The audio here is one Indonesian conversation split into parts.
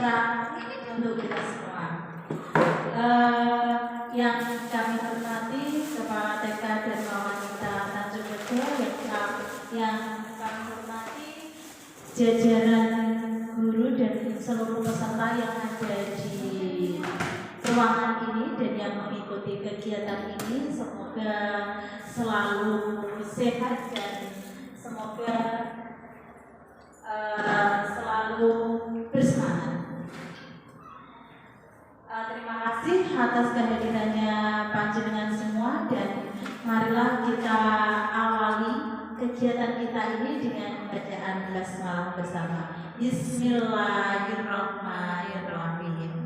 kita untuk kita semua. Yang kami hormati Kepala TK Dharma Wanita Tanjung Rejo, yang kami hormati jajaran guru dan seluruh peserta yang ada di ruangan ini dan yang mengikuti kegiatan ini, semoga selalu sehat dan semoga selalu bersemangat. Terima kasih atas kehadirannya panjenengan semua, dan marilah kita awali kegiatan kita ini dengan bacaan basmalah bersama. Bismillahirrahmanirrahim.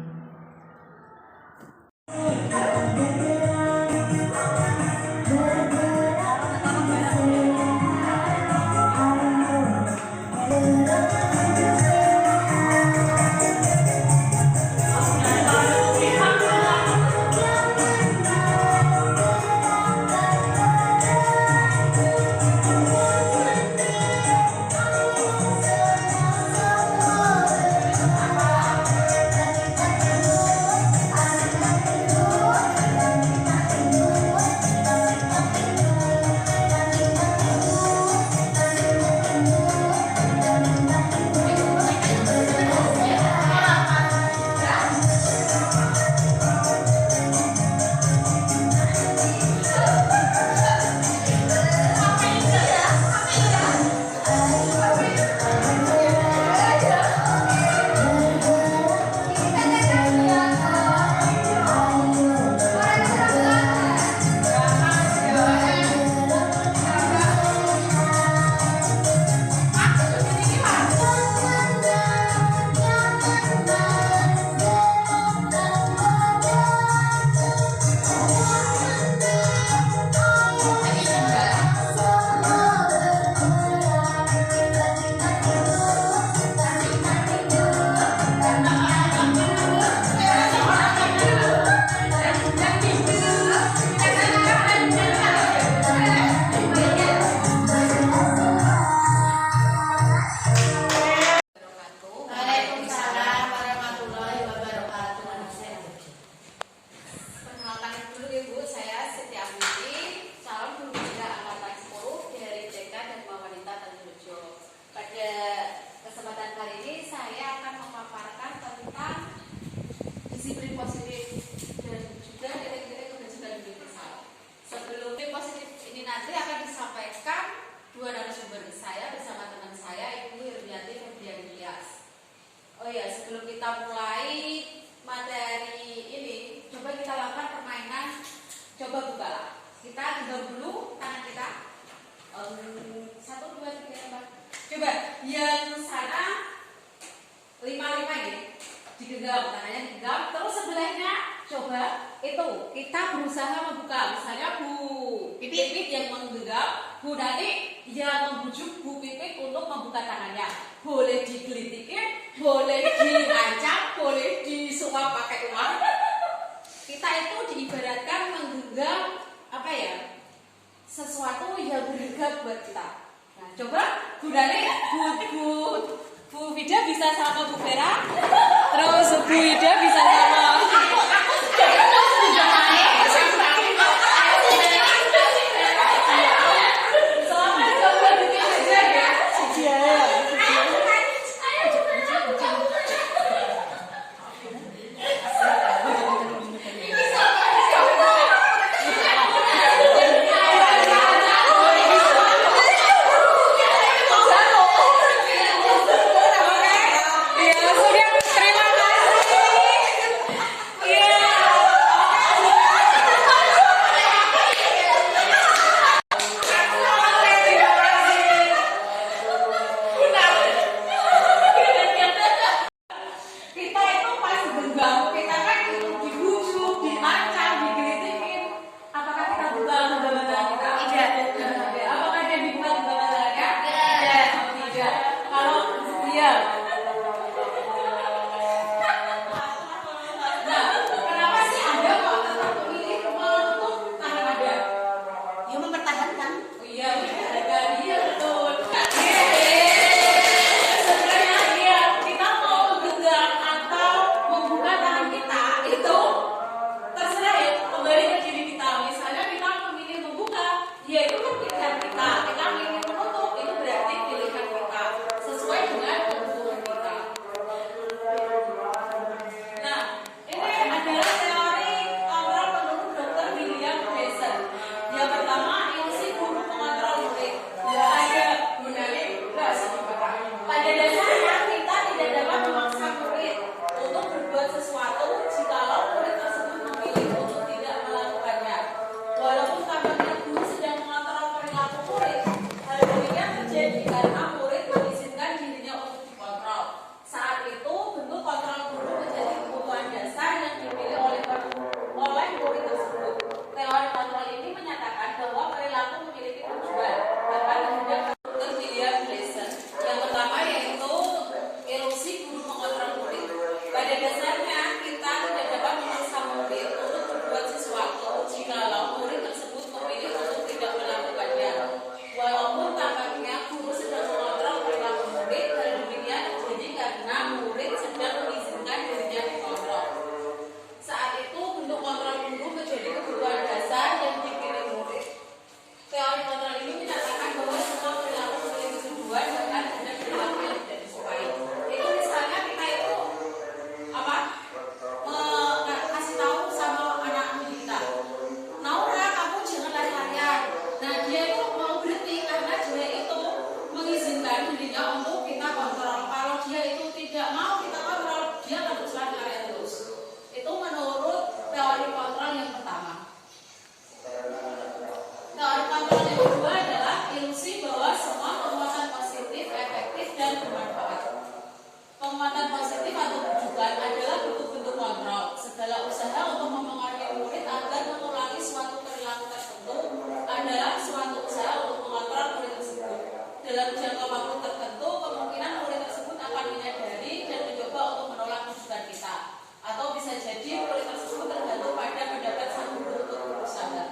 lakukan adalah bentuk-bentuk kontrol. Segala usaha untuk memengaruhi murid agar mengulangi suatu perilaku tertentu adalah suatu usaha untuk mengontrol murid tersebut. Dalam jangka waktu tertentu, kemungkinan murid tersebut akan menyadari dan mencoba untuk menolak rujukan kita. Atau bisa jadi murid tersebut tergantung pada pendapat sang guru untuk berusaha.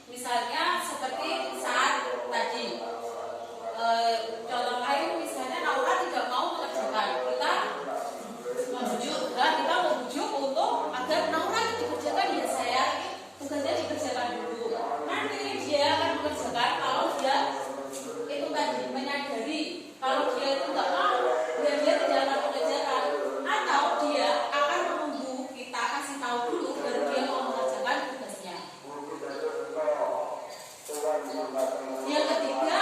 Misalnya seperti saat tadi, contoh lain misalnya Naura tidak mau mengerjakan, kita membujuk untuk agar Naura dikerjakan. Ya saya, tugasnya dikerjakan dulu. Nanti dia akan mengerjakan kalau dia itu tadi menyadari kalau dia itu nggak mau, dia tidak akan mengerjakan. Atau dia akan menunggu kita kasih tahu dulu baru dia mau mengerjakan tugasnya. Yang ketiga,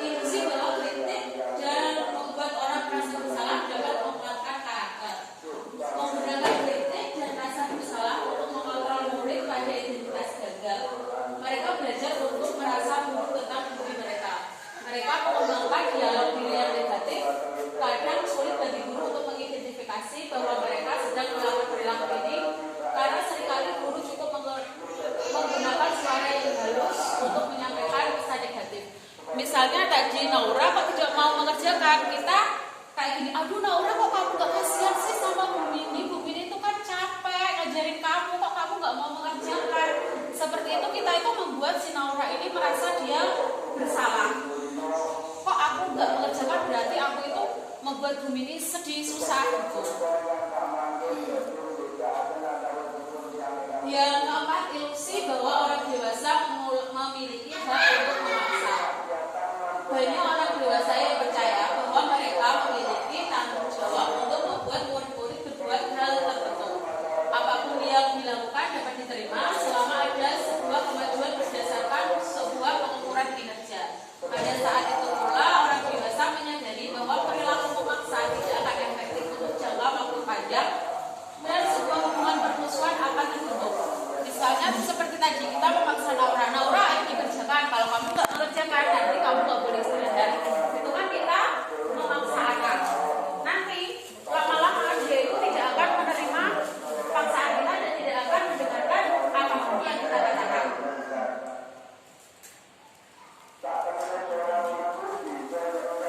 ilusi bahwa kritik dan membuat orang merasa bersalah dapat menguatkan karakter. Menggunakan kritik dan rasa bersalah untuk mengontrol murid pada identitas gagal, mereka belajar untuk merasa buruk tentang diri mereka. Mereka mengembangkan dialog diri yang negatif. Kadang sulit bagi guru untuk mengidentifikasi bahwa mereka sedang melakukan perilaku ini, karena seringkali guru cukup menggunakan suara yang halus untuk menyampaikan pesan negatif. Misalnya tadi Naura kok tidak mau mengerjakan, kita kayak gini, aduh Naura kok kamu gak kasihan sih sama Bu Mini itu kan capek ngajarin kamu, kok kamu gak mau mengerjakan. Seperti itu kita itu membuat si Naura ini merasa dia bersalah. Kok aku gak mengerjakan berarti aku itu membuat Bu Mini sedih, susah gitu. Yang keempat, ilusi bahwa orang dewasa memiliki hak untuk memaksa. Banyak orang dewasa yang percaya bahwa mereka memiliki tanggung jawab untuk membuat murid-murid berbuat hal tertentu. Apapun yang dilakukan dapat diterima selama ada sebuah kemajuan berdasarkan sebuah pengukuran kinerja. Pada saat itu pula orang dewasa menyadari bahwa perilaku memaksa tidak akan efektif untuk jangka waktu panjang dan sebuah hubungan permusuhan akan terbentuk. Misalnya seperti tadi kita memaksa Naura ayo dikerjakan, kalau kamu nggak mengerjakan nanti kamu nggak boleh istirahat. Itu kan kita memaksa anak. Nanti lama-lama dia itu tidak akan menerima paksaan kita dan tidak akan mendengarkan apapun yang kita katakan.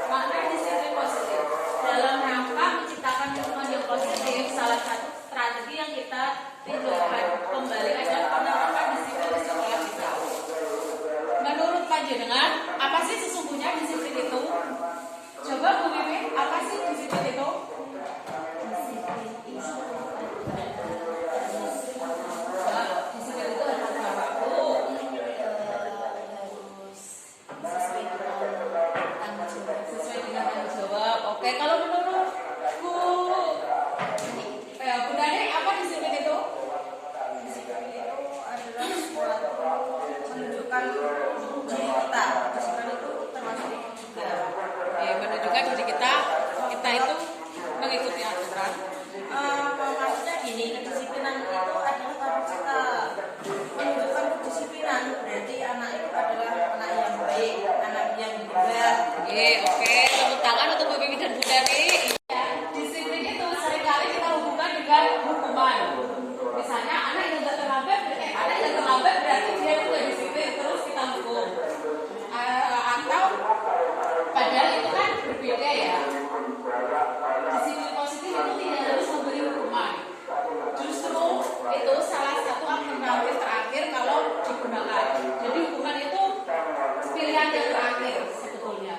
Makna disiplin positif dalam rangka menciptakan lingkungan yang positif, salah satu strategi yang kita tinjaukan kembali adalah penerapan disiplin di sekolah kita. Menurut panjenengan, apa sih sesungguhnya disiplin itu? Coba Bu Mimi, apa sih disiplin itu? Disiplin itu harus waktu, sesuai dengan tanggung jawab. Oke, kalau menurut Bu Nani, apa disiplin itu? Disiplin itu adalah suatu menunjukkan diri kita. Disiplin itu termasuk itu juga. Menunjukkan diri kita itu mengikuti aturan. Maksudnya gini, kedisiplinan itu adalah kalau kita menunjukkan kedisiplinan, berarti anak itu adalah anak yang baik, anak yang benar. Oke, tepuk tangan untuk Bu Bibi dan Bu Dani. Disiplin itu seringkali kita hubungkan dengan hukuman. Misalnya anak yang terlambat berarti dia itu gak disiplin, terus kita hukum. Atau padahal itu kan berbeda ya. Disiplin positif itu tidak harus memberi hukuman. Justru itu salah satu alternatif terakhir kalau digunakan. Jadi hukuman itu pilihan yang terakhir sebetulnya.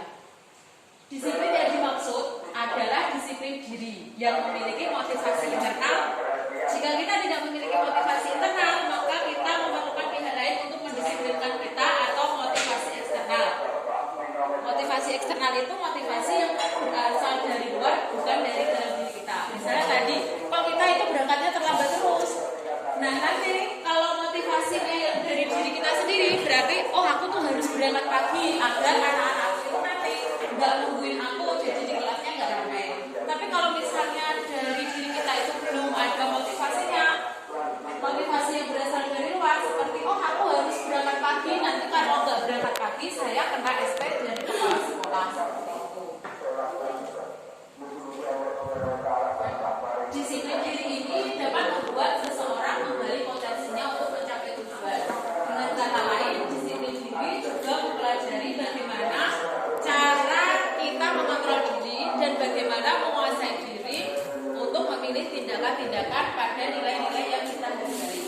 Disiplin yang dimaksud adalah disiplin diri yang memiliki motivasi internal. Jika kita tidak memiliki motivasi internal, maka kita memerlukan pihak lain untuk mendisiplinkan kita atau motivasi eksternal. Motivasi eksternal itu motivasi yang berasal dari luar, bukan dari dalam diri kita. Misalnya tadi, kalau kita itu berangkatnya terlambat terus. Nah nanti kalau motivasinya yang dari diri kita sendiri, berarti aku tuh harus berangkat pagi agar anak-anak itu nanti nggak nungguin aku, jadi di kelasnya nggak ramai. Tapi kalau misalnya dari diri kita itu belum ada motivasinya, motivasi yang berasal dari luar, seperti aku harus berangkat pagi, nanti kalau nggak berangkat pagi saya kena SP dari kepala sekolah, seperti itu. tindakan pada nilai-nilai yang kita hargai.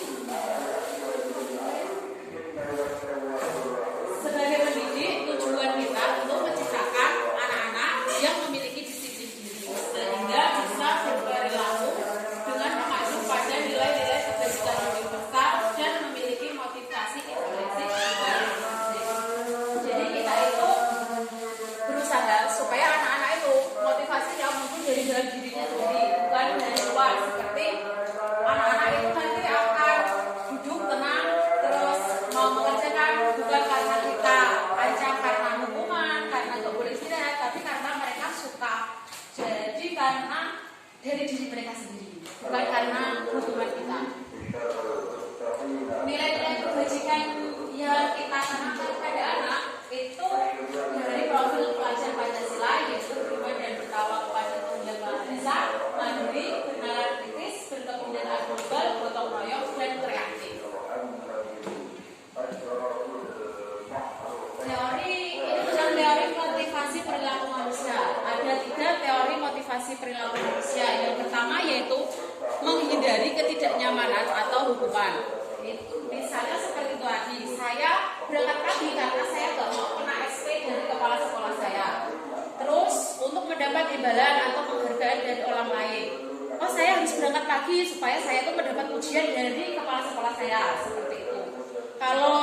Sebagai pendidik, tujuan kita untuk menciptakan anak-anak yang memiliki disiplin diri sehingga bisa berperilaku dengan mengacu pada nilai-nilai kebajikan universal dan memiliki motivasi intrinsik. Jadi kita itu berusaha supaya anak-anak itu motivasinya mungkin dari dalam dirinya sendiri, bukan dari luar. Seperti anak-anak itu nanti akan duduk tenang terus mau mengerjakan bukan karena kita ancam karena hukuman, karena nggak boleh istirahat, tapi karena mereka suka. Jadi karena dari diri mereka sendiri, bukan karena hukuman kita. Nilai-nilai kebajikan yang kita tanamkan pada anak itu dari profil pelajar Pancasila, yaitu beriman dan bertawakal kepada Tuhan Yang Maha Esa, mandiri, bernalar kritis, berkepentingan global, gotong royong, dan kreatif. Teori ini tentang teori motivasi perilaku manusia. Ada 3 teori motivasi perilaku manusia. Yang pertama yaitu menghindari ketidaknyamanan atau hukuman. Misalnya seperti itu tadi, saya berangkat pagi karena saya nggak mau kena SP dari kepala sekolah saya. Terus untuk mendapat imbalan atau penghargaan dari orang lain, oh saya harus berangkat pagi supaya saya tuh mendapat ujian dari kepala sekolah saya, seperti itu. Kalau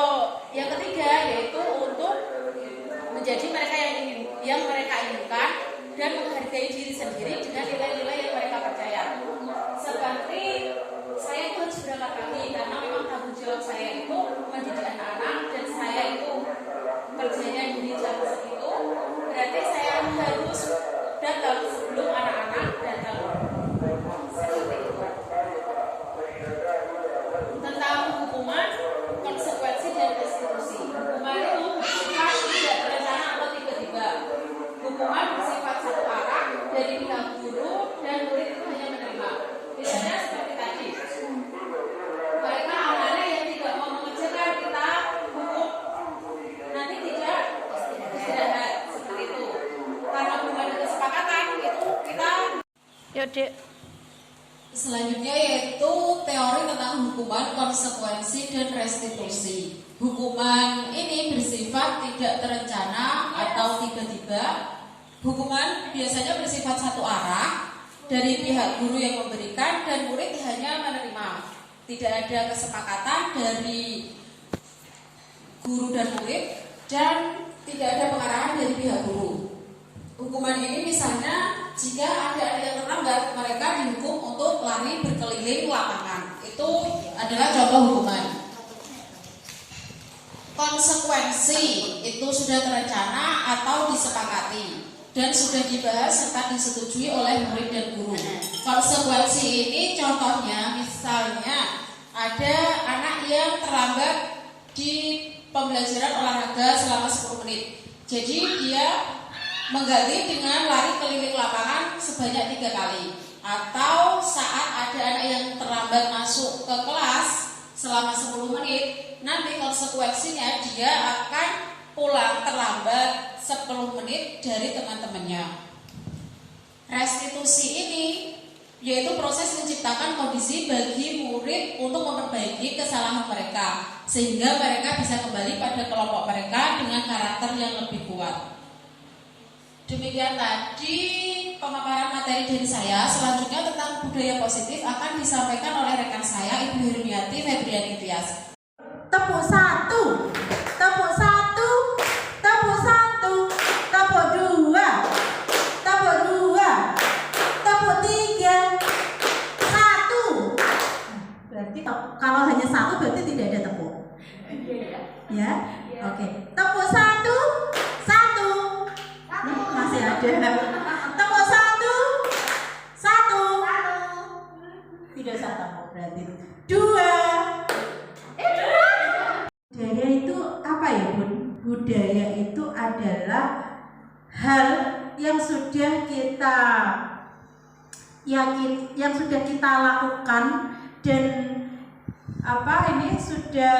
yang ketiga yaitu untuk menjadi mereka yang mereka inginkan dan menghargai diri sendiri dengan nilai-nilai yang mereka percaya. Seperti saya itu harus berangkat pagi karena memang tanggung jawab saya itu mendidik anak-anak dan saya itu kerjanya di jam segitu, berarti saya harus datang sebelum anak-anak datang. Seperti itu. Tentang hukuman, konsekuensi dan restitusi. Hukuman itu bersifat tidak berencana atau tiba-tiba. Hukuman bersifat satu arah dari pihak guru dan murid itu hanya menerima. Misalnya seperti tadi, mereka anak-anak yang tidak mau mengerjakan kita hukum, nanti tidak istirahat, seperti itu. Karena belum ada kesepakatan itu kita. Yuk, Dek. Selanjutnya yaitu teori tentang hukuman, konsekuensi, dan restitusi. Hukuman ini bersifat tidak terencana atau tiba-tiba. Hukuman biasanya bersifat satu arah dari pihak guru yang memberikan dan murid hanya menerima. Tidak ada kesepakatan dari guru dan murid dan tidak ada pengarahan dari pihak guru. Hukuman ini misalnya jika ada anak yang terlambat, mereka dihukum untuk lari berkeliling lapangan. Itu adalah contoh hukuman. Konsekuensi itu sudah terencana atau disepakati dan sudah dibahas serta disetujui oleh murid dan guru. Konsekuensi ini contohnya misalnya ada anak yang terlambat di pembelajaran olahraga selama 10 menit. Jadi dia mengganti dengan lari keliling lapangan sebanyak 3 kali. Atau saat ada anak yang terlambat masuk ke kelas selama 10 menit, nanti konsekuensinya dia akan pulang terlambat 10 menit dari teman-temannya. Restitusi ini yaitu proses menciptakan kondisi bagi murid untuk memperbaiki kesalahan mereka sehingga mereka bisa kembali pada kelompok mereka dengan karakter yang lebih kuat. Demikian tadi pemaparan materi dari saya. Selanjutnya tentang budaya positif akan disampaikan oleh rekan saya Ibu Hirmiati Febriani Tias. Tepuk 1, tepuk 1, tepuk 1, tepuk 2, tepuk 2, tepuk 3, 1. Berarti kalau hanya 1 berarti tidak ada tepuk. Ya, oke. Tepuk 1, 1. Masih ada. Tepuk 1, 1. Tidak satu tepuk berarti. 2. Budaya itu apa ya, Bun? Budaya itu adalah hal yang sudah kita yang sudah kita lakukan dan sudah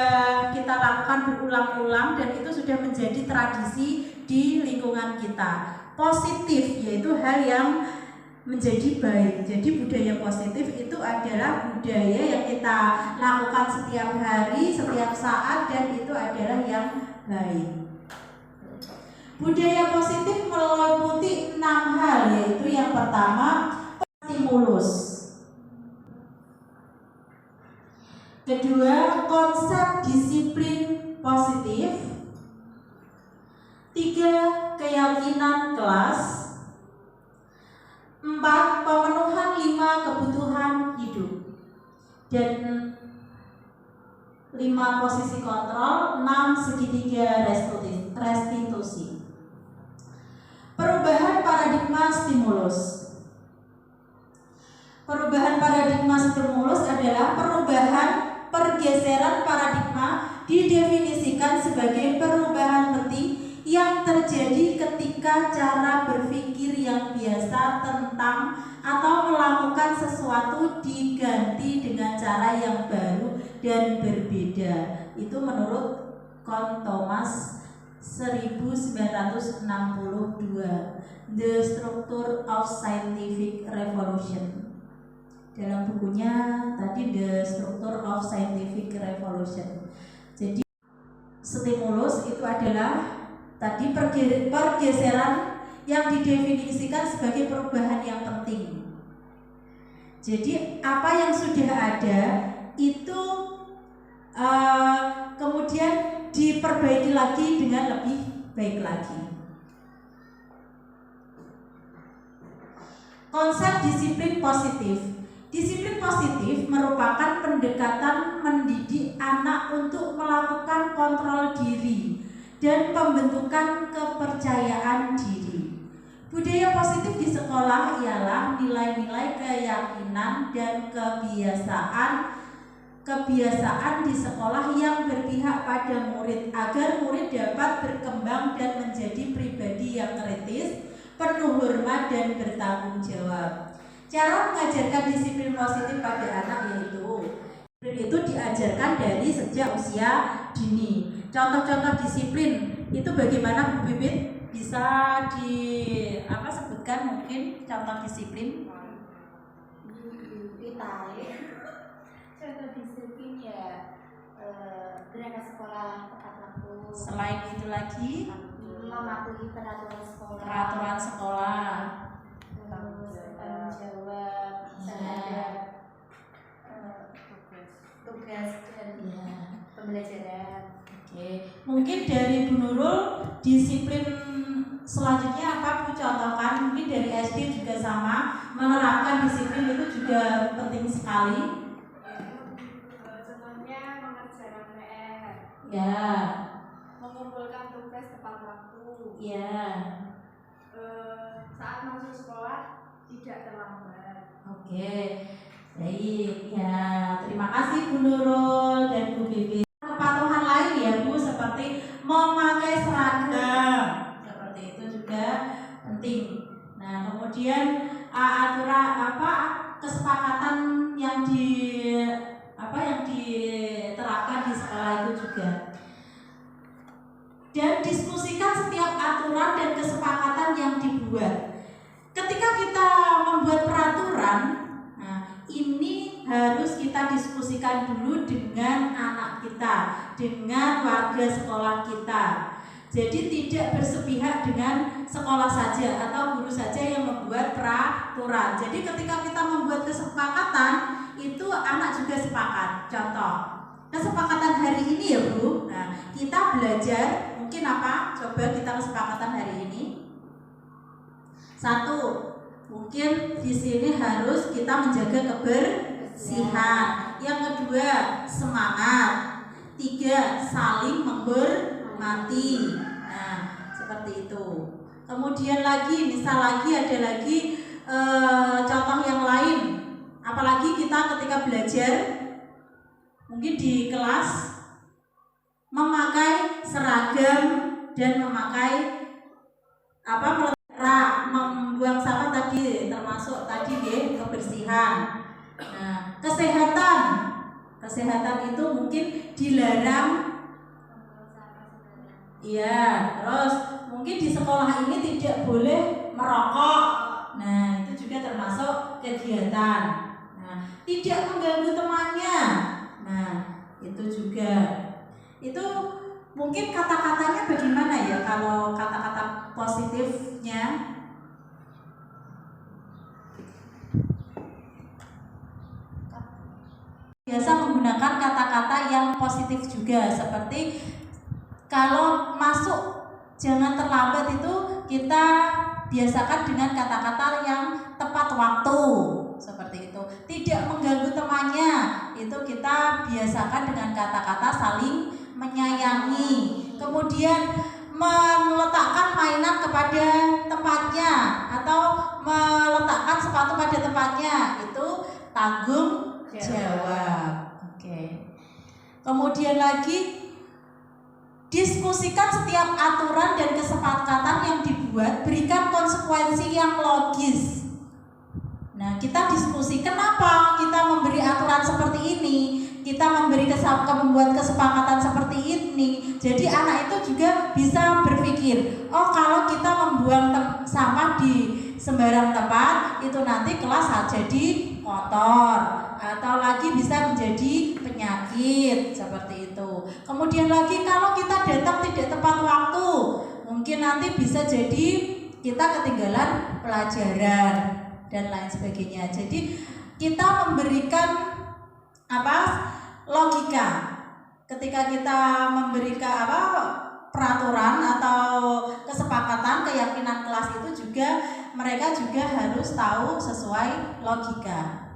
kita lakukan berulang-ulang dan itu sudah menjadi tradisi di lingkungan kita. Positif yaitu hal yang menjadi baik. Jadi budaya positif itu adalah budaya yang kita lakukan setiap hari, setiap saat, dan itu adalah yang baik. Budaya positif meliputi 6 hal, yaitu yang pertama stimulus, kedua konsep disiplin positif, 3 keyakinan kelas, 4 pemenuhan 5 kebutuhan hidup, dan 5 posisi kontrol, 6 segitiga restitusi. Perubahan paradigma stimulus. Perubahan paradigma stimulus adalah perubahan pergeseran paradigma, didefinisikan sebagai perubahan penting yang terjadi ketika cara berpikir yang biasa tentang atau melakukan sesuatu diganti dengan cara yang baru dan berbeda. Itu menurut Kohn Thomas 1962, The Structure of Scientific Revolution. Dalam bukunya tadi The Structure of Scientific Revolution. Jadi stimulus itu adalah tadi pergeseran yang didefinisikan sebagai perubahan yang penting. Jadi apa yang sudah ada itu kemudian diperbaiki lagi dengan lebih baik lagi. Konsep disiplin positif. Disiplin positif merupakan pendekatan mendidik anak untuk melakukan kontrol diri dan pembentukan kepercayaan diri. Budaya positif di sekolah ialah nilai-nilai keyakinan dan kebiasaan di sekolah yang berpihak pada murid agar murid dapat berkembang dan menjadi pribadi yang kritis, penuh hormat dan bertanggung jawab. Cara mengajarkan disiplin positif pada anak itu diajarkan dari sejak usia dini. Contoh-contoh disiplin itu bagaimana Bu Bibit? Bisa sebutkan mungkin contoh disiplin? Contoh disiplin ya berangkat sekolah tepat waktu. Selain itu lagi mematuhi peraturan sekolah. Terus tanggung jawab terhadap tugas dan pembelajaran. Oke, mungkin dari Bu Nurul disiplin selanjutnya apa Bu contohkan? Mungkin dari SD juga sama, menerapkan disiplin itu juga penting sekali. Contohnya mengerjakan PR. Ya. Mengumpulkan tugas tepat waktu. Ya. Saat masuk sekolah tidak terlambat. Oke, baik ya. Terima kasih Bu Nurul dan Bu Bibi. Kepatuhan lain ya Bu, seperti memakai seragam, seperti itu juga penting. Nah, kemudian aturan kesepakatan yang diterapkan di sekolah itu juga. Dan diskusikan setiap aturan dan kesepakatan yang dibuat. Ketika kita membuat peraturan, ini harus kita diskusikan dulu dengan anak kita, dengan warga sekolah kita. Jadi tidak bersepihak dengan sekolah saja atau guru saja yang membuat peraturan. Jadi ketika kita membuat kesepakatan, itu anak juga sepakat. Contoh, kesepakatan hari ini ya Bu. Nah, kita belajar mungkin apa? Coba kita kesepakatan hari ini. 1, mungkin di sini harus kita menjaga kebersihan. Yang kedua, semangat. 3, saling menghormati. Nah, seperti itu. Kemudian lagi, misal lagi ada lagi contoh yang lain. Apalagi kita ketika belajar, mungkin di kelas memakai seragam dan memakai membuang sampah tadi, termasuk tadi kebersihan. Nah, kesehatan itu mungkin dilarang. Iya, terus mungkin di sekolah ini tidak boleh merokok. Nah, itu itu juga termasuk kegiatan. Nah, tidak mengganggu temannya. Nah, itu juga. Itu mungkin kata-katanya bagaimana ya kalau kata-kata positifnya? Biasa menggunakan kata-kata yang positif juga, seperti kalau masuk jangan terlambat itu kita biasakan dengan kata-kata yang tepat waktu, seperti itu. Tidak mengganggu temannya, itu kita biasakan dengan kata-kata saling menyayangi. Kemudian meletakkan mainan kepada tempatnya atau meletakkan sepatu pada tempatnya, itu tanggung jawab. Oke. Kemudian lagi, diskusikan setiap aturan dan kesepakatan yang dibuat, berikan konsekuensi yang logis. Nah, kita diskusi kenapa kita memberi aturan seperti ini, kita membuat kesepakatan seperti ini. Jadi anak itu juga bisa berpikir, oh kalau kita membuang sampah di sembarang tempat, itu nanti kelas jadi kotor, atau lagi bisa menjadi penyakit, seperti itu. Kemudian lagi kalau kita datang tidak tepat waktu, mungkin nanti bisa jadi kita ketinggalan pelajaran dan lain sebagainya. Jadi kita memberikan logika ketika kita memberikan peraturan atau kesepakatan, keyakinan kelas itu juga mereka juga harus tahu sesuai logika.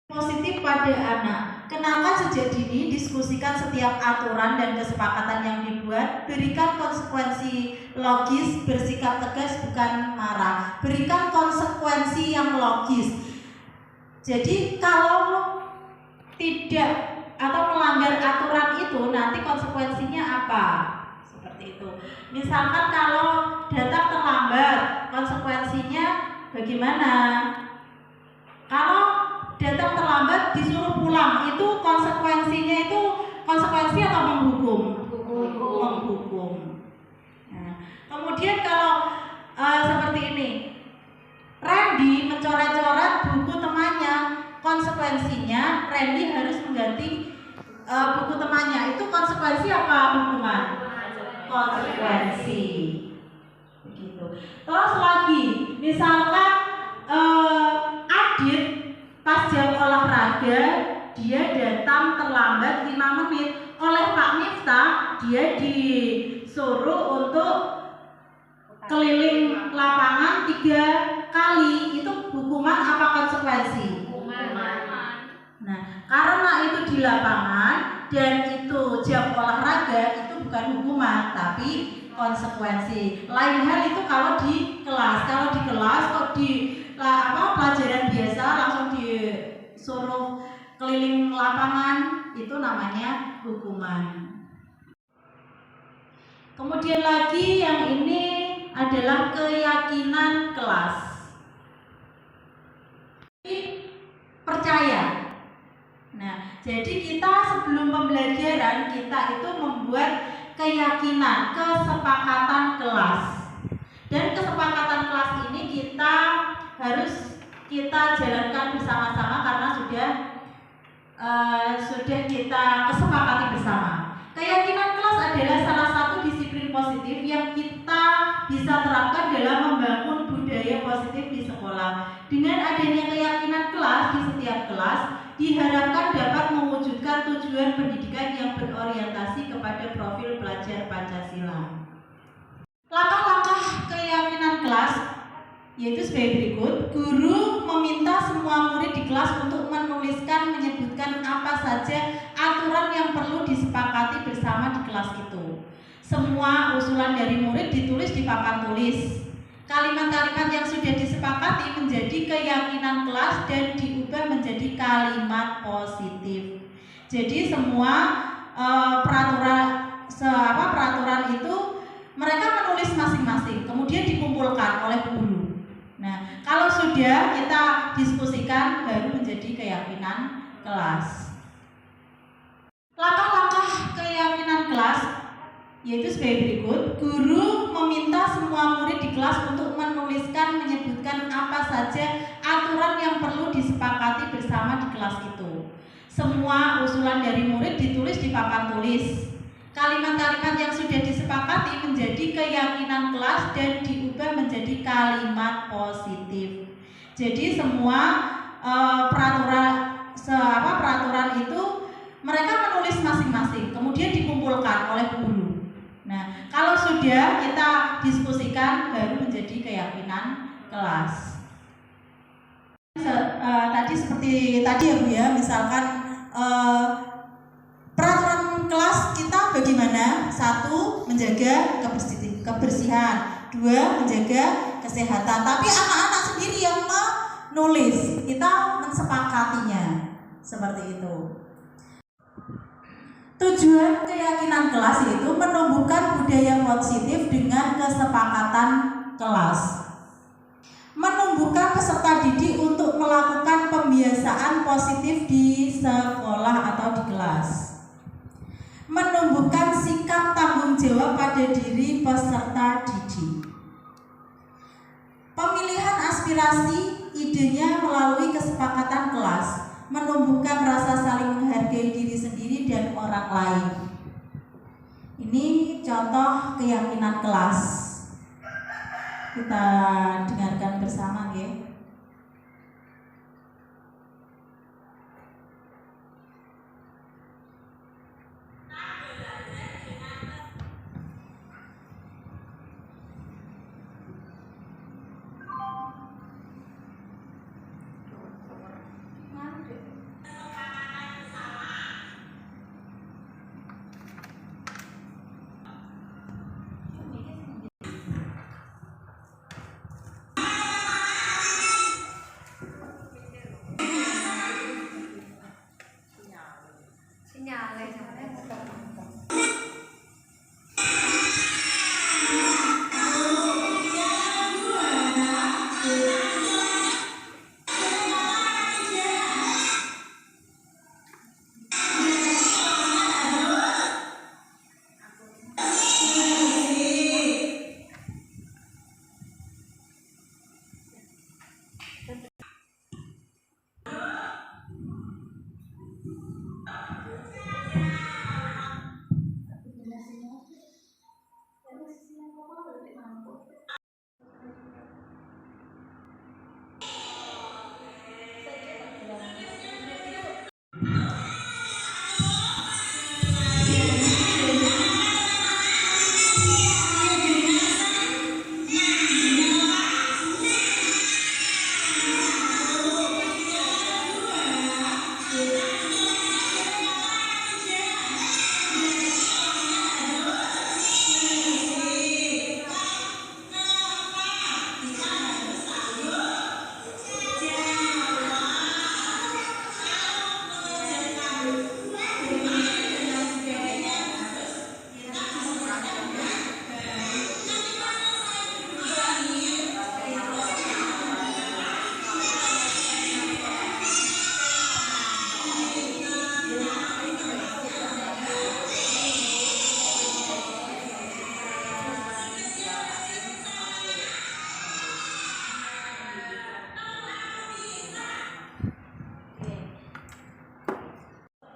Positif pada anak. Kenapa sejak dini diskusikan setiap aturan dan kesepakatan yang dibuat, berikan konsekuensi logis, bersikap tegas bukan marah. Berikan konsekuensi yang logis. Jadi kalau tidak atau melanggar aturan itu nanti konsekuensinya apa? Seperti itu. Misalkan kalau datang terlambat, konsekuensinya bagaimana? Kalau datang terlambat disuruh pulang, itu konsekuensinya itu konsekuensi atau menghukum? Menghukum. Nah, kemudian kalau seperti ini, Randy mencoret-coret buku temannya, konsekuensinya Randy harus mengganti buku temannya. Itu konsekuensi apa hukuman? Konsekuensi. Begitu. Terus lagi, misalkan Adit pas jam olahraga dia datang terlambat 5 menit, oleh Pak Miftah dia disuruh untuk keliling lapangan 3 kali. Itu hukuman apa konsekuensi? Nah, karena itu di lapangan dan itu jam olahraga, itu bukan hukuman tapi konsekuensi. Lain hal itu kalau di kelas. Kalau di kelas kok di pelajaran biasa langsung disuruh keliling lapangan, itu namanya hukuman. Kemudian lagi yang ini adalah keyakinan kelas. Percaya. Nah, jadi kita sebelum pembelajaran kita itu membuat keyakinan, kesepakatan kelas. Dan kesepakatan kelas ini harus kita jalankan bersama-sama karena sudah kita kesepakati bersama. Keyakinan kelas adalah salah satu disiplin positif yang kita bisa terapkan dalam membangun budaya positif di sekolah. Dengan adanya keyakinan kelas di setiap kelas, diharapkan dapat mewujudkan tujuan pendidikan yang berorientasi kepada profil pelajar Pancasila. Langkah-langkah keyakinan kelas yaitu sebagai berikut. Guru meminta semua murid di kelas untuk menyebutkan apa saja aturan yang perlu disepakati bersama di kelas itu. Semua usulan dari murid ditulis di papan tulis. Kalimat-kalimat yang sudah disepakati menjadi keyakinan kelas dan diubah menjadi kalimat positif. Jadi semua peraturan itu mereka menulis masing-masing, kemudian dikumpulkan oleh guru. Nah, kalau sudah kita diskusikan baru menjadi keyakinan kelas. Langkah-langkah keyakinan kelas yaitu sebagai berikut. Guru meminta semua murid di kelas untuk menulis menyebutkan apa saja aturan yang perlu disepakati bersama di kelas itu. Semua usulan dari murid ditulis di papan tulis. Kalimat-kalimat yang sudah disepakati menjadi keyakinan kelas dan diubah menjadi kalimat positif. Jadi semua peraturan itu mereka menulis masing-masing, kemudian dikumpulkan oleh guru. Nah, kalau sudah kita diskusikan baru menjadi keyakinan kelas. Tadi seperti tadi ya Bu ya, misalkan peraturan kelas kita bagaimana? 1. Menjaga kebersihan, 2. Menjaga kesehatan. Tapi anak-anak sendiri yang menulis, kita mensepakatinya seperti itu. Tujuan keyakinan kelas yaitu menumbuhkan budaya positif dengan kesepakatan kelas. Menumbuhkan peserta didik untuk melakukan pembiasaan positif di sekolah atau di kelas. Menumbuhkan sikap tanggung jawab pada diri peserta didik. Pemilihan aspirasi idenya melalui kesepakatan kelas. Menumbuhkan rasa saling menghargai diri sendiri dan orang lain. Ini contoh keyakinan kelas. Kita dengarkan bersama ya.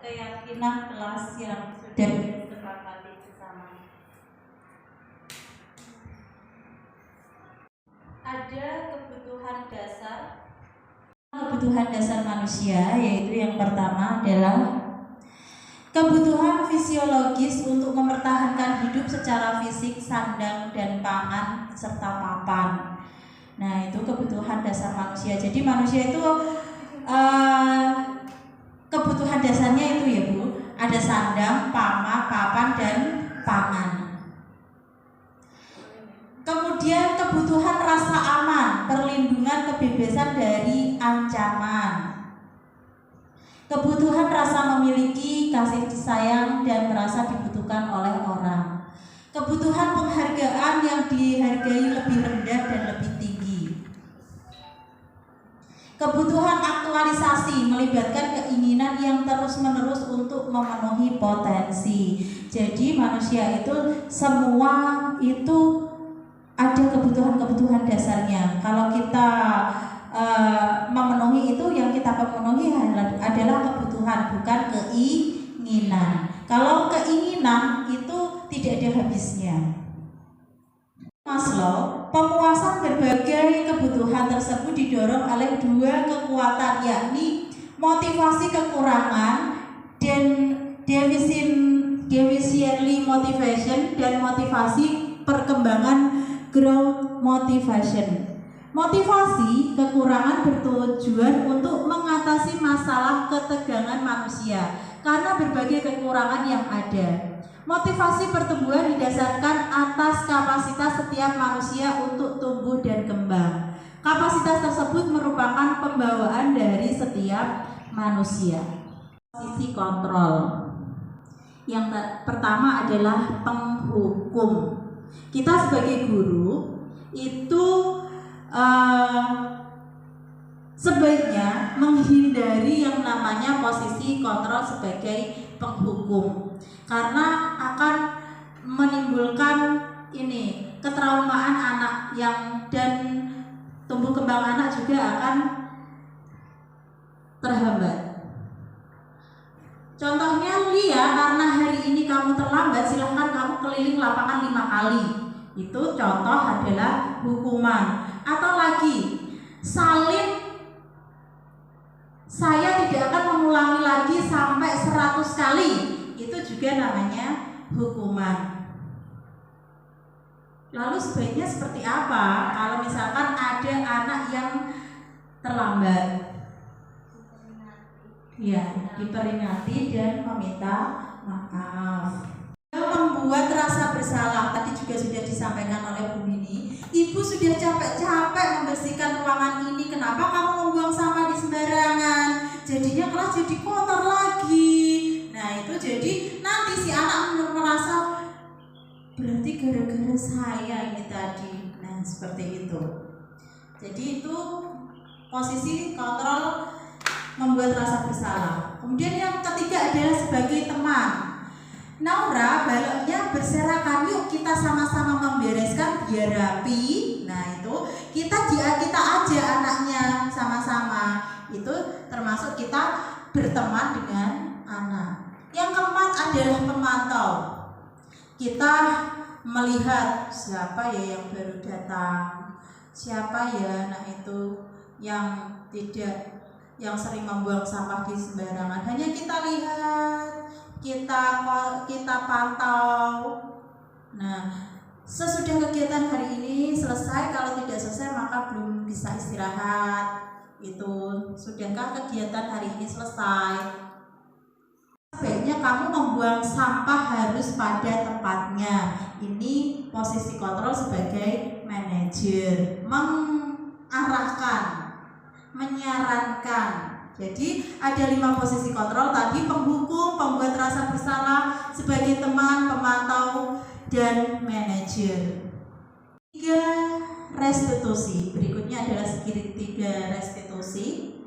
Keyakinan kelas yang sudah disepakati bersama. Ada kebutuhan dasar manusia, yaitu yang pertama adalah kebutuhan fisiologis untuk mempertahankan hidup secara fisik, sandang dan pangan serta papan. Nah, itu kebutuhan dasar manusia. Jadi manusia itu kebutuhan dasarnya itu ya Bu, ada sandang, papan dan pangan. Kemudian kebutuhan rasa aman, perlindungan, kebebasan dari ancaman. Kebutuhan rasa memiliki, kasih sayang dan merasa dibutuhkan oleh orang. Kebutuhan penghargaan yang dihargai lebih rendah dan lebih tinggi. Kebutuhan aktualisasi melibatkan keinginan yang terus-menerus untuk memenuhi potensi. Jadi manusia itu semua itu ada ada kebutuhan-kebutuhan dasarnya. Kalau kita memenuhi itu, yang kita pemenuhi adalah kebutuhan, bukan keinginan. Kalau keinginan itu tidak ada habisnya. Maslow, pemuasan berbagai kebutuhan tersebut didorong oleh dua kekuatan, yakni motivasi kekurangan dan deficiency motivation, dan motivasi perkembangan growth motivation. Motivasi kekurangan bertujuan untuk mengatasi masalah ketegangan manusia karena berbagai kekurangan yang ada. Motivasi pertumbuhan didasarkan atas kapasitas setiap manusia untuk tumbuh dan kembang. Kapasitas tersebut merupakan pembawaan dari setiap manusia. Posisi kontrol. Yang pertama adalah penghukum. Kita sebagai guru itu sebaiknya menghindari yang namanya posisi kontrol sebagai penghukum, karena akan menimbulkan ketraumaan anak dan tumbuh kembang anak juga akan terhambat. Contohnya, Lia, karena hari ini kamu terlambat, silahkan kamu keliling lapangan 5 kali. Itu contoh adalah hukuman. Atau lagi, salin, saya tidak akan mengulangi lagi sampai 100 kali. Itu juga namanya hukuman. Lalu sebaiknya seperti apa kalau misalkan ada anak yang terlambat? Ya, diperingati dan meminta maaf. Membuat rasa bersalah, tadi juga sudah disampaikan oleh Bu Mini. Ibu sudah capek-capek membersihkan ruangan ini, kenapa kamu membuang sampah di sembarangan? Jadinya kelas jadi kotor lagi. Nah, itu jadi nanti si anak merasa berarti gara-gara saya ini tadi. Nah, seperti itu. Jadi itu posisi kontrol membuat rasa bersalah. Kemudian yang ketiga adalah sebagai teman. Naura, baloknya berserakan, yuk kita sama-sama membereskan biar rapi. Nah, itu kita ajak anaknya sama-sama. Itu termasuk kita berteman dengan anak. Yang keempat adalah pemantau. Kita melihat siapa ya yang baru datang, siapa ya anak itu yang sering membuang sampah di sembarangan. Hanya kita lihat, kita pantau. Nah, sesudah kegiatan hari ini selesai, kalau tidak selesai maka belum bisa istirahat. Itu sudahkah kegiatan hari ini selesai? Sebaiknya kamu membuang sampah harus pada tempatnya. Ini posisi kontrol sebagai manajer, mengarahkan, menyarankan. Jadi ada 5 posisi kontrol tadi: penghukum, pembuat rasa bersalah, sebagai teman, pemantau, dan manajer. 3 restitusi. Berikutnya adalah segitiga restitusi.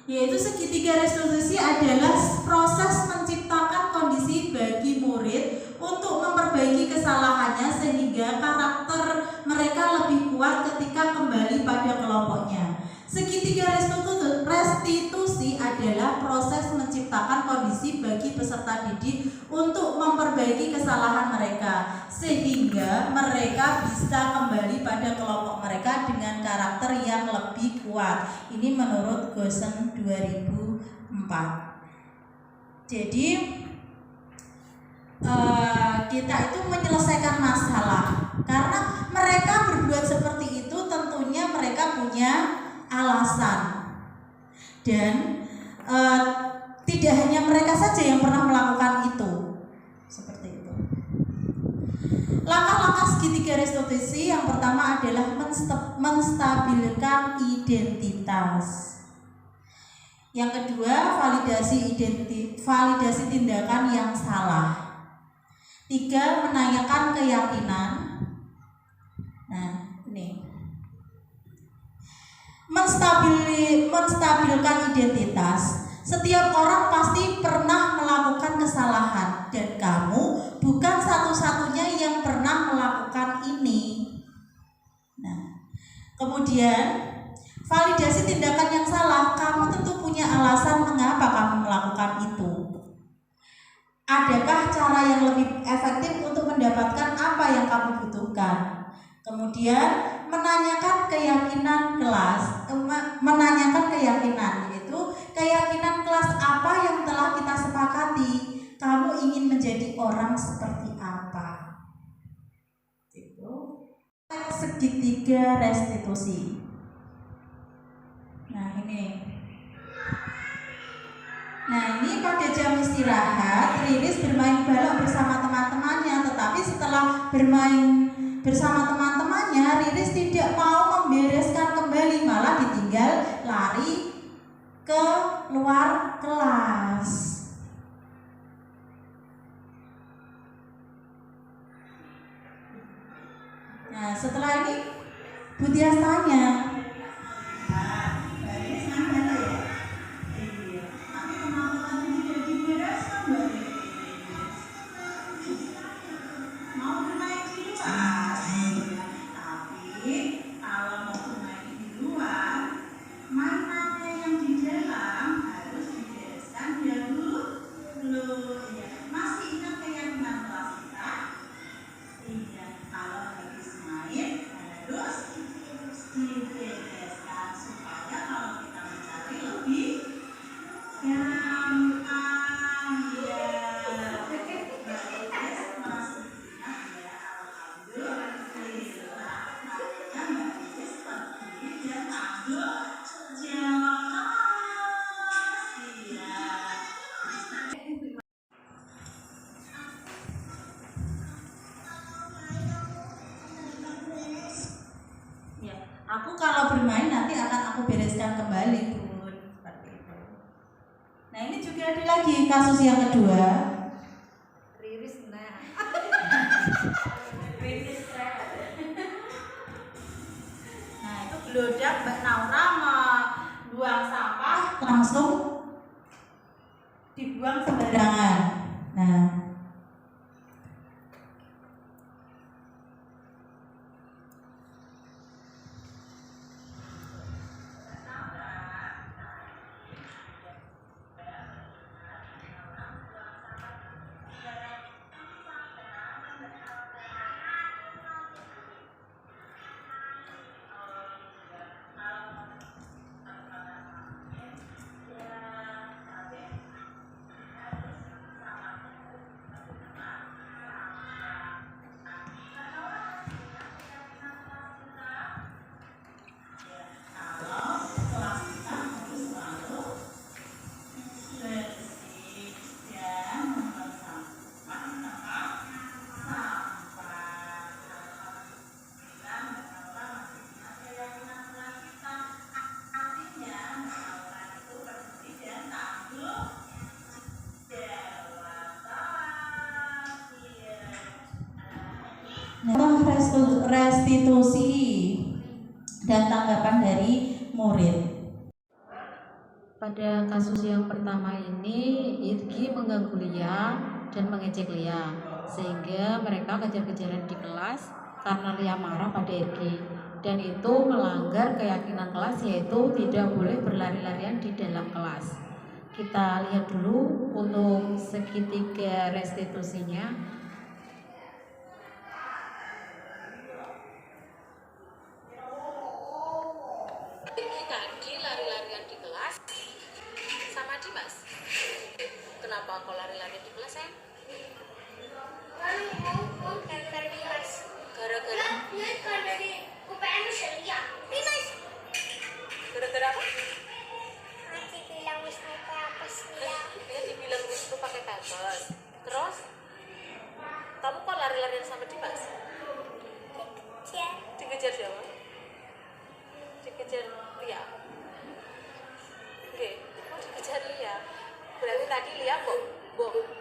Yaitu segitiga restitusi adalah proses menciptakan kondisi bagi murid untuk memperbaiki kesalahannya sehingga karakter mereka lebih kuat ketika kembali pada kelompoknya. Segitiga restitusi adalah proses menciptakan kondisi bagi peserta didik untuk memperbaiki kesalahan mereka sehingga mereka bisa kembali pada kelompok mereka dengan karakter yang lebih kuat. Ini menurut Goosen 2004. Jadi kita itu menyelesaikan masalah karena mereka berbuat seperti itu, tentunya mereka punya alasan. Dan tidak hanya mereka saja yang pernah melakukan itu. Seperti itu. Langkah-langkah segitiga restitusi yang pertama adalah menstabilkan identitas. Yang kedua, validasi tindakan yang salah. 3, menanyakan keyakinan. Nah, ini menstabilkan identitas. Setiap orang pasti pernah melakukan kesalahan dan kamu bukan satu-satunya yang pernah melakukan ini. Kemudian, validasi tindakan yang salah, kamu tentu punya alasan mengapa kamu melakukan itu. Adakah cara yang lebih efektif untuk mendapatkan apa yang kamu butuhkan? Kemudian, menanyakan keyakinan kelas, menanyakan keyakinan, yaitu keyakinan kelas apa yang telah kita sepakati. Kamu ingin menjadi orang seperti apa? Itu segitiga restitusi. Nah ini pada jam istirahat Riris bermain balok bersama teman-temannya, tetapi setelah bermain bersama teman-temannya Riris tidak mau membereskan kembali, malah ditinggal lari ke luar kelas. Nah setelah ini Bu Tias tanya, aku kalau bermain nanti akan aku bereskan kembali, Bun. Seperti itu. Nah ini juga ada lagi kasus yang kedua. Riris nah. Nah itu gelodak Mbak Naura membuang sampah langsung dibuang sembarangan. Nah restitusi dan tanggapan dari murid. Pada kasus yang pertama ini, Irgi mengganggu Lia dan mengejek Lia, sehingga mereka kejar-kejaran di kelas karena Lia marah pada Irgi, dan itu melanggar keyakinan kelas, yaitu tidak boleh berlari-larian di dalam kelas. Kita lihat dulu untuk segitiga restitusinya. Tadi lari-larian di kelas sama Dimas. Kenapa kau lari-larian di kelas, sayang? Gara-gara Dimas. Gara-gara? Gara-gara di UPN Celia. Dimas. Gara-gara apa? Nanti bilang Wisnu pakai Celia. Dia dibilang Wisnu pakai pampers. Terus? Kamu kok lari-larian sama Dimas? Dikejar siapa? Dikejar Lia. Oke, kok dikejar Lia? Berarti tadi Lia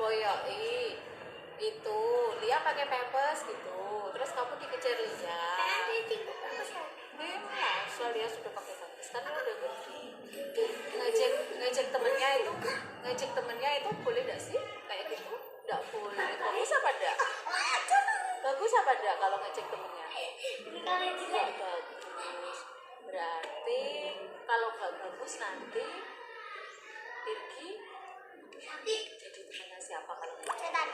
boyoi itu Lia pakai pampers gitu. Terus kamu dikejar Lia. Masa Lia sudah pakai pampers kan udah gede. Ngejek temennya itu boleh nggak sih kayak gitu? Nggak boleh. Bagus apa enggak? Bagus apa enggak kalau ngejek temennya? Nggak bagus. siapa kalau Setan.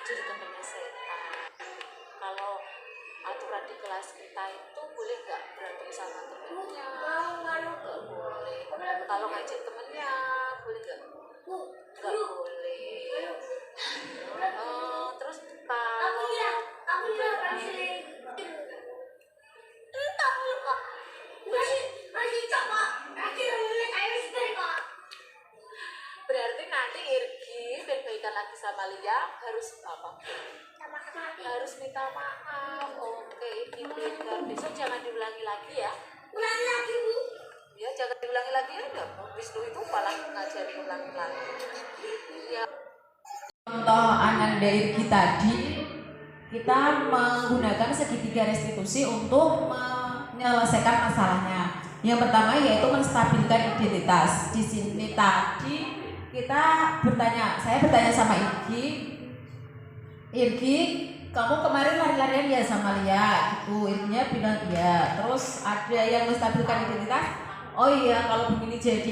jadi temannya setan. Kalau aturan di kelas kita itu boleh nggak berantem sama temennya? Nggak boleh. Kalau ngajak temennya boleh nggak? Nggak boleh. Terus kalau berarti nanti Irgi berbaikan lagi sama Lia harus apa? Harus minta maaf. Oke, Irgi berikan. Besok jangan diulangi lagi ya. Ya, jangan diulangi lagi ya. Udah, Wisnu itu malah ngajarin ulangi lagi. Ya. Contoh Ananda Irgi tadi, kita menggunakan segitiga restitusi untuk menyelesaikan masalahnya. Yang pertama yaitu menstabilkan identitas. Di sini tadi saya bertanya sama Irgi, kamu kemarin lari-larian ya sama Lia? Gitu. Irginya bilang iya. Terus ada yang menstabilkan identitas. Oh iya, kalau begini jadi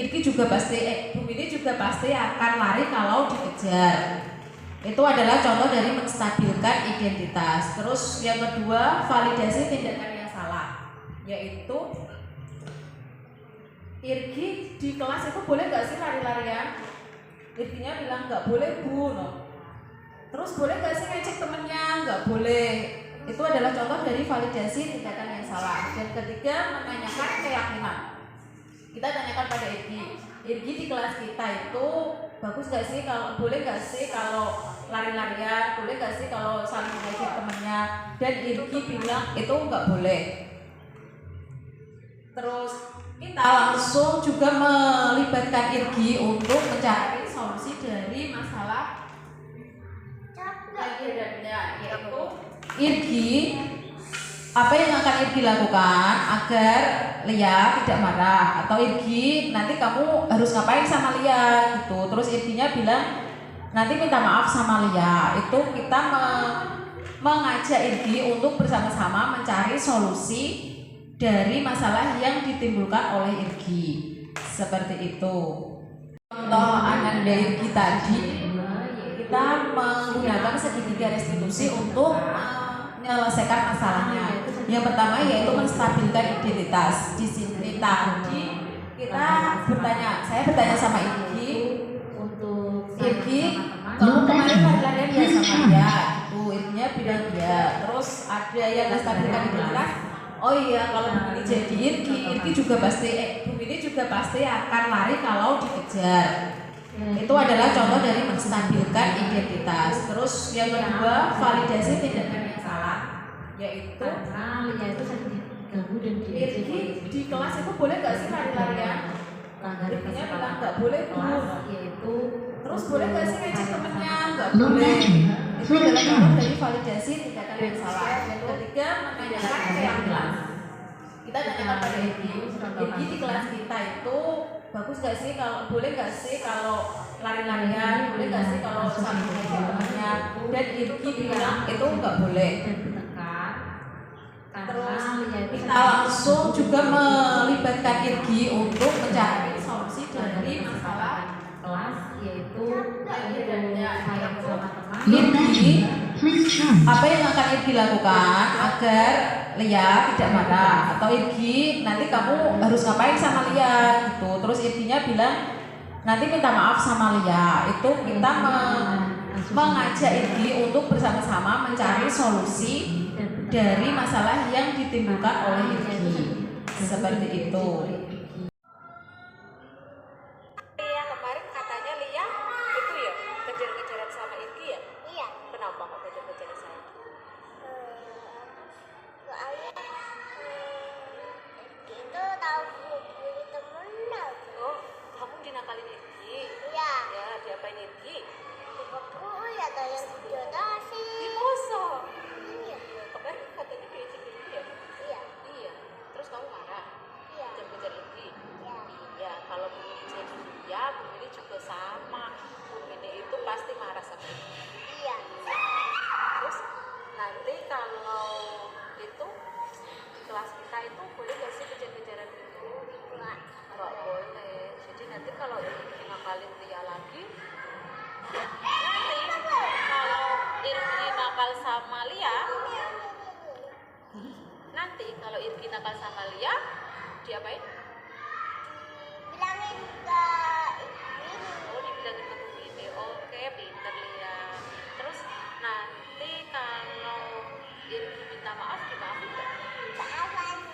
Irgi juga pasti begini juga pasti akan lari kalau dikejar. Itu adalah contoh dari menstabilkan identitas. Terus yang kedua, validasi tindakan yang salah, yaitu Irgi di kelas itu boleh nggak sih lari-larian? Irginya bilang nggak boleh Bu. Terus boleh nggak sih ngecek temennya? Nggak boleh. Itu adalah contoh dari validasi tindakan yang salah. Dan ketiga, menanyakan keyakinan. Kita tanyakan pada Irgi di kelas kita itu bagus nggak sih kalau boleh nggak sih kalau lari-larian? Boleh nggak sih kalau saling ngecek temennya? Dan Irgi bilang itu nggak boleh. Terus kita langsung juga melibatkan Irgi untuk mencari solusi dari masalah akhirnya, yaitu Irgi apa yang akan Irgi lakukan agar Lia tidak marah, atau Irgi nanti kamu harus ngapain sama Lia gitu. Terus Irginya bilang nanti minta maaf sama Lia. Itu kita mengajak Irgi untuk bersama-sama mencari solusi dari masalah yang ditimbulkan oleh Irgi. Seperti itu. Contoh Ananda Irgi tadi, kita menggunakan segitiga restitusi untuk menyelesaikan masalahnya. Yang pertama yaitu menstabilkan identitas. Di sini tadi saya bertanya sama Irgi, kamu kemarin lari-larian ya sama Lia? Gitu. Irginya bilang iya. Terus ada yang menstabilkan identitas. Oh iya, kalau begini jadi Irgi juga pasti akan lari kalau dikejar. Itu adalah contoh dari menstabilkan identitas. Terus yang kedua, validasi tindakan yang salah, yaitu Lia itu sering diganggu dan Irgi di kelas itu boleh nggak sih lari-larian? Irginya bilang nggak boleh Bu. yaitu Terus boleh nggak sih ngecek temennya? Nggak boleh. Itu adalah contoh dari validasi tindakan yang salah. Yang ketiga, menanyakan keyakinan. Kita tanyakan pada Irgi di kelas kita itu bagus nggak sih kalau boleh nggak sih kalau lari-larian? Boleh nggak sih kalau saling ngecek temennya? Dan Irgi bilang itu nggak boleh. Terus kita langsung juga melibatkan Irgi untuk mencari solusi dari masalah kelas, yaitu akhirnya Irgi apa yang akan Irgi lakukan agar Lia tidak marah, atau Irgi nanti kamu harus ngapain sama Lia gitu. Terus Irginya bilang nanti minta maaf sama Lia. Itu kita mengajak Irgi untuk bersama-sama mencari solusi dari masalah yang ditimbulkan oleh Irgi. Seperti itu. Lia kemarin katanya Lia itu ya kejar-kejaran sama Irgi ya? Iya. Kenapa kok kejar-kejaran sama? Soalnya itu tahu punya temennya. Oh, kamu dinakalin Irgi? Iya. Ya, diapain Irgi? Dipukul ya kayak diotasi. Dikosong. Iya. Kemarin katanya diajak Irgi ya? Iya. Iya. Terus kamu marah? Iya. Kejar-kejar Irgi? Iya. Iya. Kalau Bumini jadi dia, Bumini juga sama. Bumini itu pasti marah sama Irgi. Iya. Terus nanti kalau itu di kelas kita itu boleh gak sih kejar-kejaran itu? Nggak boleh. Jadi nanti kalau Irgi ngakalin Lia lagi, Kalau Irgi nakal sama Lia, diapain? Bilangin ke ini. Oh, dibilangin ke Bu ini. Oke, pinter Lia. Terus nanti kalau Irgi minta maaf, dimaafin nggak?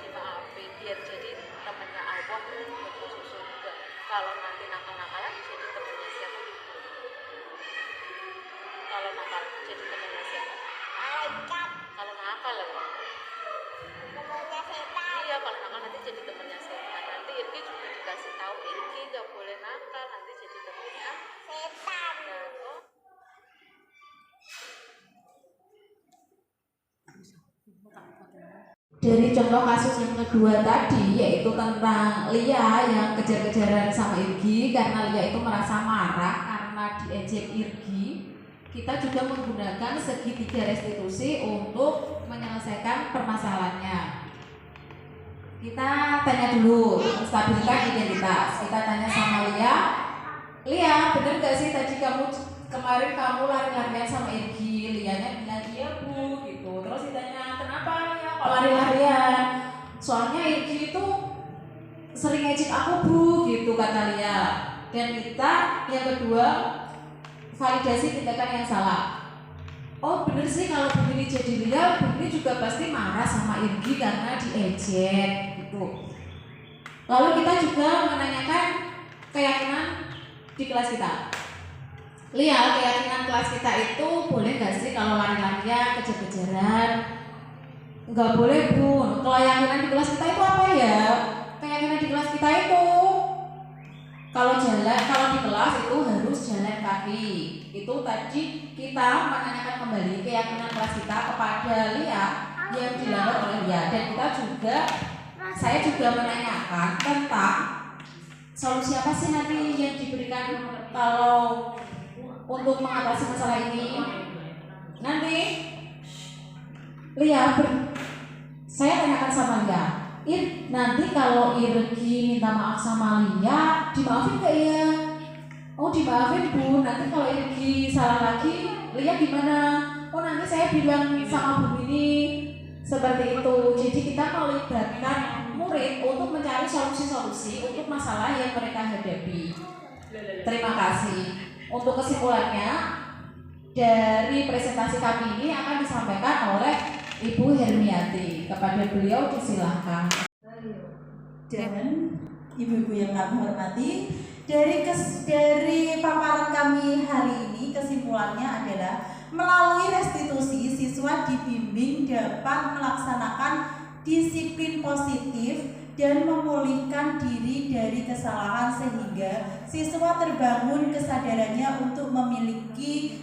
Dimaafin, biar jadi temannya Allah buat susu juga. Kalau nanti nakal-nakalan jadi temannya siapa? Kalau nakal jadi temannya siapa? Malaikat. Kalau nakal ya. Temennya setan. Iya, kalau nakal nanti jadi temannya setan. Nanti Irgi juga dikasih tahu Irgi nggak boleh nakal, nanti jadi temannya Setan. nah, oh. Dari contoh kasus yang kedua tadi, yaitu tentang Lia yang kejar-kejaran sama Irgi karena Lia itu merasa marah karena diejek Irgi, kita juga menggunakan segitiga restitusi untuk menyelesaikan permasalahannya. Kita tanya dulu, stabilkan identitas. Kita tanya sama Lia, bener gak sih tadi kemarin kamu lari-larian sama Irgi? Lianya bilang iya Bu, gitu. Terus ditanya, kenapa Lia kok lari-larian? Soalnya Irgi itu sering ngejek aku Bu, gitu kata Lia. Dan kita yang kedua, validasi tindakan yang salah. Oh bener sih, kalau begini jadi Lia, begini juga pasti marah sama Irgi karena diejek gitu. Lalu kita juga menanyakan keyakinan di kelas kita. Lia, keyakinan kelas kita itu boleh gak sih kalau lari-larian, kejar-kejaran? Nggak boleh Bu. Keyakinan di kelas kita itu apa ya? Keyakinan di kelas kita itu kalau di kelas itu harus jalan kaki. Itu tadi kita menanyakan kembali keyakinan kelas kita kepada Lia yang dilanggar oleh Lia. Dan saya juga menanyakan tentang solusi apa sih nanti yang diberikan kalau untuk mengatasi masalah ini. Nanti saya tanyakan sama Lia, nanti kalau Irgi minta maaf sama Lia, dimaafin gak ya? Oh dimaafin Bu, nanti kalau Irgi salah lagi, Lia gimana? Oh nanti saya bilang sama Bu ini seperti itu. Jadi kita melibatkan murid untuk mencari solusi-solusi untuk masalah yang mereka hadapi. Terima kasih. Untuk kesimpulannya, dari presentasi kami ini akan disampaikan oleh Ibu Hermiati. Kepada beliau disilahkan. Dan ibu-ibu yang kami hormati, dari paparan kami hari ini kesimpulannya adalah melalui restitusi siswa dibimbing dapat melaksanakan disiplin positif dan memulihkan diri dari kesalahan sehingga siswa terbangun kesadarannya untuk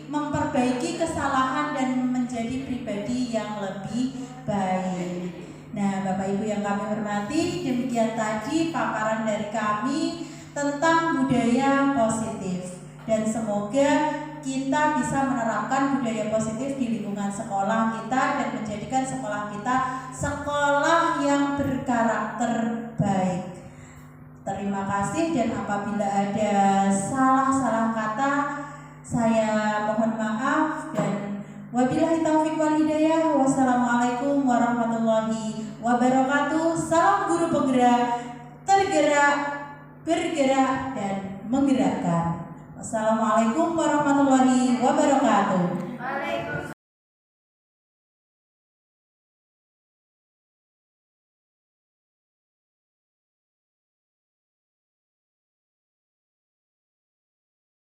memperbaiki kesalahan dan menjadi pribadi yang lebih baik. Nah, Bapak Ibu yang kami hormati, demikian tadi paparan dari kami tentang budaya positif, dan semoga kita bisa menerapkan budaya positif di lingkungan sekolah kita dan menjadikan sekolah kita sekolah yang berkarakter baik. Terima kasih, dan apabila ada salah kata saya mohon maaf, dan wabillahi taufiq wal hidayah. Wassalamualaikum warahmatullahi wabarakatuh. Salam guru penggerak, tergerak, bergerak, dan menggerakkan. Wassalamualaikum warahmatullahi wabarakatuh.